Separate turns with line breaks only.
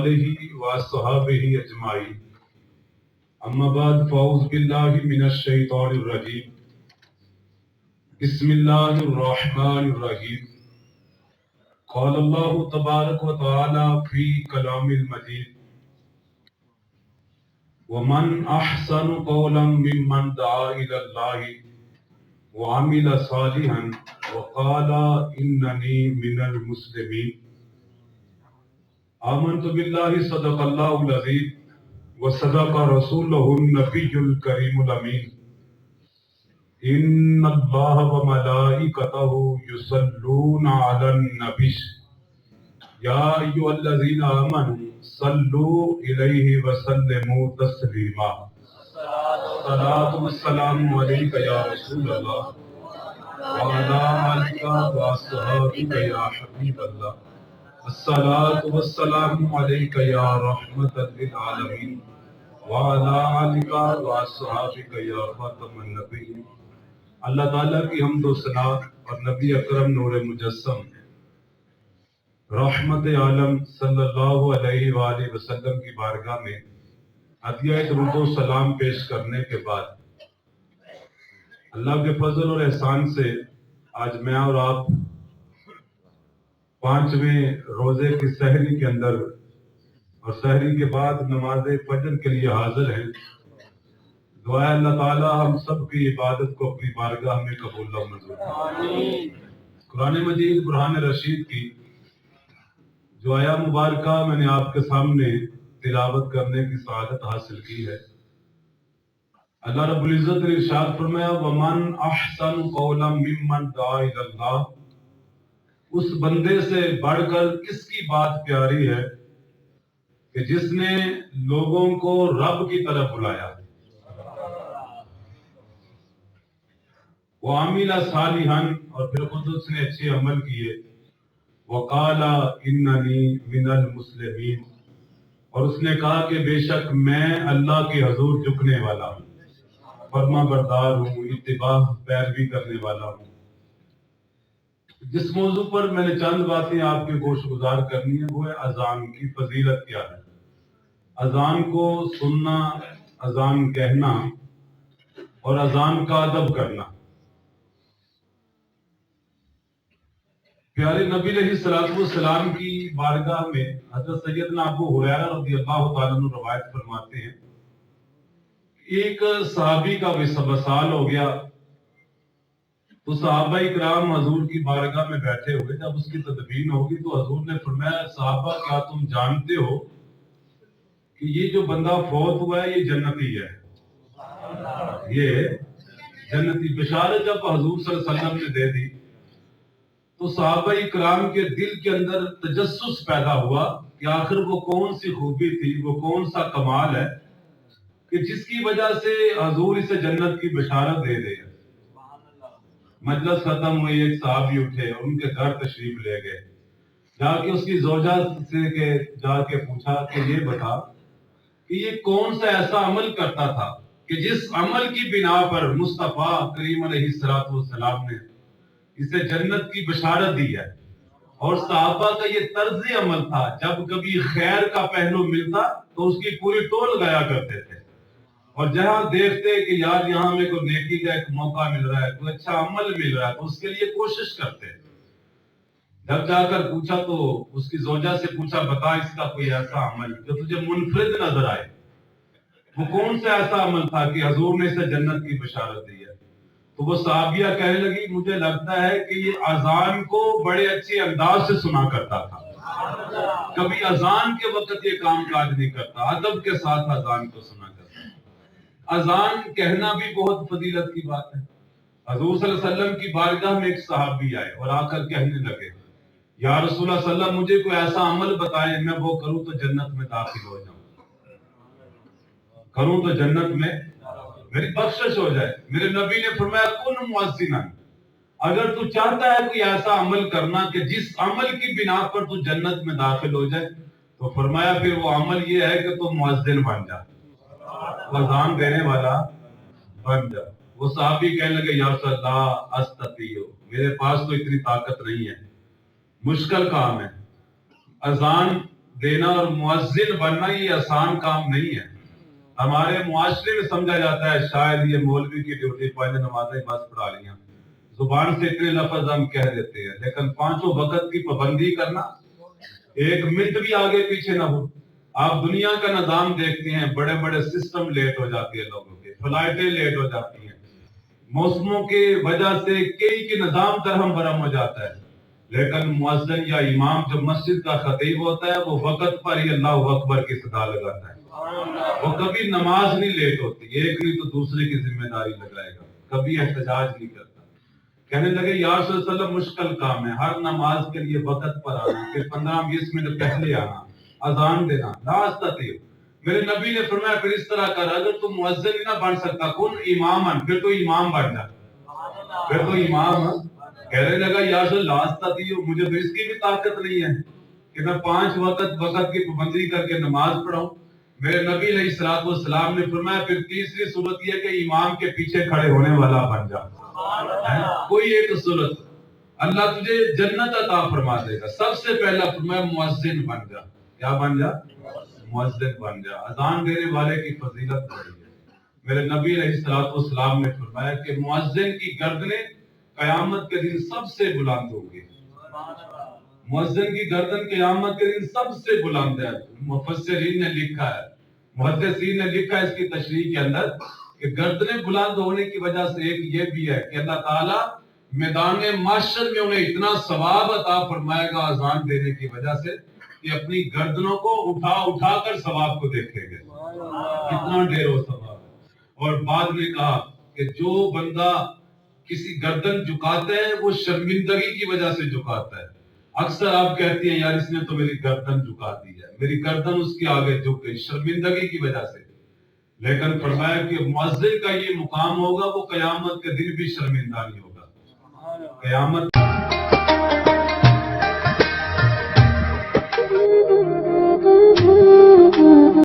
آلہ واصحابہ اجمعین اما بعد فاعوذ باللہ من الشیطان الرجیم بسم اللہ الرحمن الرحیم قال اللہ تبارک و تعالی فی کلام المجید ومن احسن قولا ممن دعا الی اللہ وعمل صالحا وقال اننی من المسلمین آمنت باللہ صدق اللہ العظیم وصدق رسولہ النبی الکریم الامین ان اللہ وملائکتہ یصلون علی النبی یا ایھا الذین آمنوا صلوا علیہ وسلموا تسلیما الصلاۃ والسلام علیک یا رسول اللہ وعلی آلک واصحابک یا حبیب اللہ الصلاۃ والسلام علیک یا رحمۃ للعالمین وعلی آلک واصحابک یا خاتم النبیین۔ اللہ تعالیٰ کی حمد و ثنا اور نبی اکرم نور مجسم رحمت عالم صلی اللہ علیہ وآلہ وسلم کی بارگاہ میں عطیہ درود و سلام پیش کرنے کے بعد اللہ کے فضل اور احسان سے آج میں اور آپ 5ویں روزے کی سحری کے اندر اور سحری کے بعد نماز فجر کے لیے حاضر ہیں۔ دعا ہے اللہ تعالی ہم سب کی عبادت کو اپنی بارگاہ میں قبول و منظور فرمائے۔ قرآن مجید برہان رشید کی جو آیا مبارکہ میں نے آپ کے سامنے تلاوت کرنے کی سعادت حاصل کی ہے۔ اللہ رب العزت نے ارشاد فرمایا وَمَنْ أَحْسَنُ قَوْلًا مِّمَّنْ دَعَا إِلَى اللَّهِ، اس بندے سے بڑھ کر کس کی بات پیاری ہے کہ جس نے لوگوں کو رب کی طرف بلایا، وَعَمِلَ صَالِحًا، اور پھر خود اس نے اچھے عمل کیے، وَقَالَ إِنَّنِي مِنَ الْمُسْلِمِينَ، اور اس نے کہا کہ بے شک میں اللہ کے حضور جھکنے والا ہوں، فرما بردار ہوں، اتباع پیروی کرنے والا ہوں۔ جس موضوع پر میں نے چند باتیں آپ کے گوش گزار کرنی ہے وہ ہے اذان کی فضیلت کیا ہے، اذان کو سننا، اذان کہنا اور اذان کا ادب کرنا۔ پیارے نبی علیہ الصلوۃ والسلام کی بارگاہ میں حضرت سیدنا ابو ہریرہ رضی اللہ تعالیٰ عنہ روایت فرماتے ہیں ایک صحابی کا وصال ہو گیا تو صحابہ اکرام حضور کی بارگاہ میں بیٹھے ہوئے، جب اس کی تدفین ہوگی تو حضور نے فرمایا صحابہ کیا تم جانتے ہو کہ یہ جو بندہ فوت ہوا ہے یہ جنتی ہے، یہ جنتی۔ بشارت جب حضور صلی اللہ علیہ وسلم نے دے دی تو صحابہ اکرام کے دل کے اندر تجسس پیدا ہوا کہ آخر وہ کون سی خوبی تھی، وہ کون سا کمال ہے کہ جس کی وجہ سے حضور اسے جنت کی بشارت دے دے۔ مجلس ختم ہوئی، ایک صحابی اٹھے اور ان کے گھر تشریف لے گئے، جا کے اس کی زوجہ سے جا کے پوچھا کہ یہ بتا کہ یہ کون سا ایسا عمل کرتا تھا کہ جس عمل کی بنا پر مصطفیٰ کریم علیہ الصلوۃ والسلام نے اسے جنت کی بشارت دی ہے۔ اور صحابہ کا یہ طرز عمل تھا، جب کبھی خیر کا پہلو ملتا تو اس کی پوری ٹول گیا کرتے تھے، اور جہاں دیکھتے کہ یار یہاں ہمیں کوئی نیکی کا ایک موقع مل رہا ہے، کوئی اچھا عمل مل رہا ہے تو اس کے لیے کوشش کرتے۔ جب جا کر پوچھا تو اس کی زوجہ سے پوچھا بتا اس کا کوئی ایسا عمل جو تجھے منفرد نظر آئے، وہ کون سا ایسا عمل تھا کہ حضور نے اسے جنت کی بشارت دی ہے؟ تو وہ صحابیہ کہنے لگی مجھے لگتا ہے کہ یہ اذان کو بڑے اچھے انداز سے سنا کرتا تھا، کبھی اذان کے وقت یہ کام کاج نہیں کرتا، ادب کے ساتھ اذان کو سنا کرتا۔ اذان کہنا بھی بہت فضیلت کی بات ہے۔ حضور صلی اللہ علیہ وسلم کی بارگاہ میں ایک صحابی آئے اور آ کر کہنے لگے یا رسول اللہ صلی اللہ علیہ وسلم مجھے کوئی ایسا عمل بتائیں میں وہ کروں تو جنت میں داخل ہو جاؤں، کروں تو جنت میں میری بخشش ہو جائے۔ میرے نبی نے فرمایا کن مؤذنا، اگر تو چاہتا ہے کوئی ایسا عمل کرنا کہ جس عمل کی بنا پر تو جنت میں داخل ہو جائے تو فرمایا پھر وہ عمل یہ ہے کہ تو مؤذن بن جا، اذان دینے والا بن جا۔ وہ صحابی کہنے لگے یا رسول اللہ استطیع، میرے پاس تو اتنی طاقت نہیں ہے، مشکل کام ہے۔ اذان دینا اور مؤذن بننا یہ آسان کام نہیں ہے. ہمارے معاشرے میں سمجھا جاتا ہے شاید یہ مولوی کی ڈیوٹی 5 نمازیں بس پڑھا لیا, زبان سے اتنے لفظ ہم کہہ دیتے ہیں, لیکن 5 وقت کی پابندی کرنا, ایک منٹ بھی آگے پیچھے نہ ہو. آپ دنیا کا نظام دیکھتے ہیں, بڑے بڑے سسٹم لیٹ ہو جاتے ہیں لوگوں کے, فلائٹیں لیٹ ہو جاتی ہیں, موسموں کی وجہ سے کئی کے نظام درہم برہم ہو جاتا ہے. لیکن مؤذن یا امام جو مسجد کا خطیب ہوتا ہے وہ وقت پر ہی اللہ اکبر کی صدا لگاتا ہے. وہ کبھی نماز نہیں لیٹ ہوتی, ایک نہیں تو دوسرے کی ذمہ داری لگائے گا, کبھی احتجاج نہیں کرتا. کہنے لگے یا رسول اللہ علیہ وسلم مشکل کام ہے, ہر نماز کے لیے وقت پر آنا, پھر 15-20 منٹ پہلے آنا, اذان دینا, لا استطیع. میرے نبی نے فرمایا پھر اس طرح کر, اگر تم مؤذن نہ بن سکتا کن امامن, پھر تو امام بن جا, پھر تو امام. کہنے لگا یا رسول اللہ لا استطیع, مجھے تو اس کی بھی طاقت نہیں ہے کہ میں 5 وقت کی پابندی کر کے نماز پڑھاؤں. میرے نبی علیہ الصلوۃ والسلام نے فرمایا پھر تیسری صورت یہ کہ امام کے پیچھے کھڑے ہونے والا بن جا. کوئی ایک صورت اللہ تجھے جنت عطا فرما دے گا. سب سے پہلا فرمایا مؤذن بن جا. کیا بن جا؟ مؤذن بن جا. اذان دینے والے کی فضیلت بڑی ہے. میرے نبی علیہ الصلوۃ والسلام نے فرمایا کہ مؤذن کی گردنیں قیامت کے دن سب سے بلند ہوگی. مؤذن کی گردن قیامت کے دن سب سے بلند ہے. مفسرین نے لکھا ہے, محدثین نے لکھا ہے اس کی تشریح کے اندر کہ گردنیں بلند ہونے کی وجہ سے ایک یہ بھی ہے کہ اللہ تعالیٰ میدان محشر میں انہیں اتنا ثواب عطا فرمائے گا اذان دینے کی وجہ سے کہ اپنی گردنوں کو اٹھا اٹھا کر ثواب کو دیکھیں گے. کتنا ڈھیر ہو ثواب. اور بعد میں کہا کہ جو بندہ کسی گردن جھکاتا ہے وہ شرمندگی کی وجہ سے جھکاتا ہے. اکثر آپ کہتی ہیں یار اس نے تو میری گردن جھکا دی ہے, میری گردن اس کے آگے جھک گئی شرمندگی کی وجہ سے. لیکن فرمایا کہ مؤذن کا یہ مقام ہوگا وہ قیامت کے دن بھی شرمندہ نہیں ہوگا. قیامت